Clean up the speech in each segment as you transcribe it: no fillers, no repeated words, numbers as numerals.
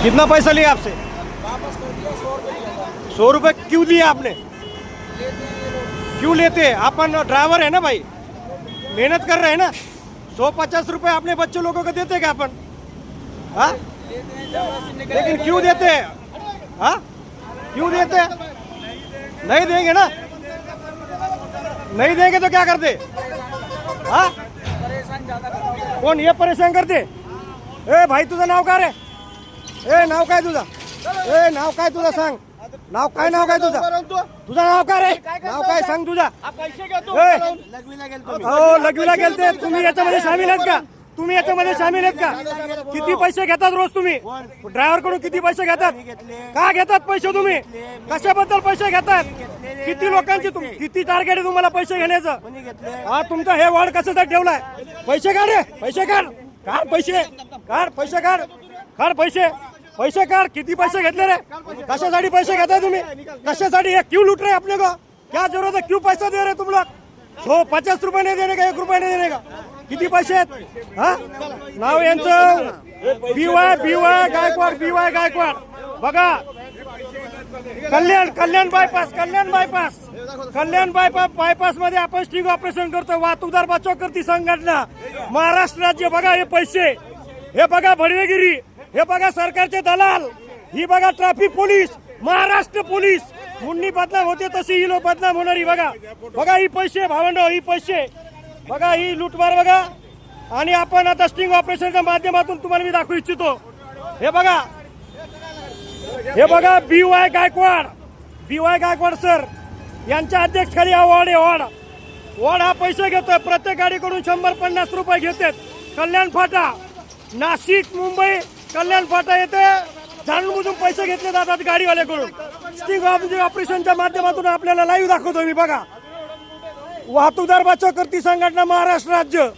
कितना पैसा लिया आपसे? वापस कर दिया, 100 रुपये लिया था। 100 रुपये क्यों दिए आपने? लेते हैं ये लोग। क्यों लेते? अपन ड्राइवर है ना भाई, मेहनत कर रहे हैं ना। 150 रुपये अपने बच्चों लोगों को देते क्या अपन? हाँ, लेते हैं, जबरदस्ती निकल लेकिन के क्यों लेते देते हैं? हाँ, क्यों देते? नहीं देंगे ना? नहीं देंगे तो क्या करते? हाँ, हैं। परेशान ज्यादा करते हैं। कोण हे परेशान करते? ए भाई तुझं नाव काय रे? ए नाव काय तुझं? ए नाव काय तुझं सांग? नाव काय तुझं? तुझं नाव काय रे? नाव काय सांग तुझं? ए, हो लघवीला गेलते. तुम्ही याच्यामध्ये सामील आहेत का? तुम्ही याच्यामध्ये सामील आहेत का? किती पैसे घेतात रोज तुम्ही? ड्रायव्हर कडून किती पैसे घेतात? का घेतात पैसे तुम्ही? कशाबद्दल पैसे घेतात? किती लोकांची किती टार्गेट आहे तुम्हाला पैसे घेण्याचं? हा तुमचा हे वॉर्ड कशासाठी ठेवलाय? पैसे काढ रे, पैसे काढ, काढ पैसे, काढ पैसे, काढ काढ पैसे, पैसे काढ. किती पैसे घेतले रे? कशासाठी पैसे घेताय तुम्ही? कशासाठी? हे क्यों लूट रहे अपने को? क्या जरूरत है? क्यों पैसा दे रहे तुम लोग? 50 रुपये नाही देणे का? 1 रुपया नाही देणे का? किती पैसे आहेत? हा, नाव यांचं BY गायकवाड, BY गायकवाड. बघा, कल्याण बायपास मध्ये आपण स्टिंग ऑपरेशन करतो. वाहतूकदार बचाव करती संघटना महाराष्ट्र राज्य. बघा हे पैसे, हे बघा भडवेगिरी, हे बघा सरकारचे दलाल, ही बघा traffic police, Maharashtra police. Munni बदनाम होते तशी ही लोक बदनाम होणारी. बघा बघा ही पैसे भावंड, ही पैसे बघा, ही लूटमार बघा. आणि आपण आता स्टिंग ऑपरेशनच्या माध्यमातून तुम्हाला मी दाखवू इच्छितो. हे बघा, हे बघा BY गायकवाड सर यांच्या अध्यक्षखाली हा वॉर्ड आहे. वॉर्ड हा पैसे घेतोय. प्रत्येक गाडीकडून 150 रुपये घेतात. कल्याण फाटा, नाशिक, मुंबई, कल्याण फाटा येथे जाणून बुजून पैसे घेतले जातात गाडीवाल्याकडून. स्टिंग ऑपरेशनच्या माध्यमातून आपल्याला लाईव्ह दाखवतोय मी. बघा, वाहतूकदार बचाव करती संघटना महाराष्ट्र राज्य.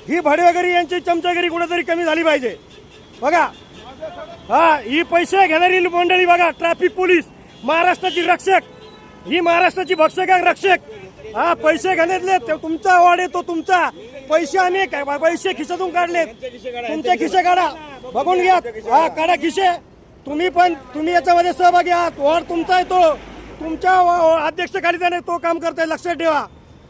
ही भडवेगिरी यांची चमचागिरी कुठेतरी कमी झाली पाहिजे. बघा, हा ही पैसे घेणारी मंडळी बघा. ट्रॅफिक पोलीस, महाराष्ट्राची रक्षक, ही महाराष्ट्राची भक्षक आहे, रक्षक. हा पैसे घेण्यातले तुमचा वॉर्ड आहे, तो तुमचा. पैसे अनेक आहे, पैसे खिशातून काढलेत. तुमचे खिसे काढा, बघून घ्या. हा काढा खिसे. तुम्ही याच्यामध्ये सहभागी आहात. वॉर्ड तुमचा आहे, तो तुमच्या अध्यक्षखाली त्याने तो काम करताय. लक्षात ठेवा.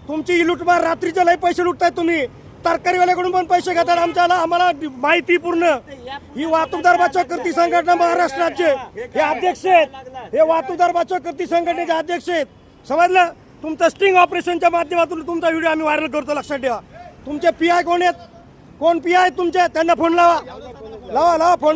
तुमची ही लुटमार, रात्रीचे लई पैसे लुटताय तुम्ही. तरकारीवाल्याकडून पण पैसे घेतात. आम्हाला माहिती पूर्ण. ही वाहतूकदार बचाव करती संघटना महाराष्ट्र राज्य, हे अध्यक्ष आहेत. हे वाहतूकदार बचाव करती संघटनेचे अध्यक्ष आहेत. समजलं? तुमचं स्टिंग ऑपरेशनच्या माध्यमातून तुमचा व्हिडिओ आम्ही व्हायरल करतो. लक्षात ठेवा. तुमचे PI कोण आहेत? कोण PI तुमचे? त्यांना फोन लावा फोन.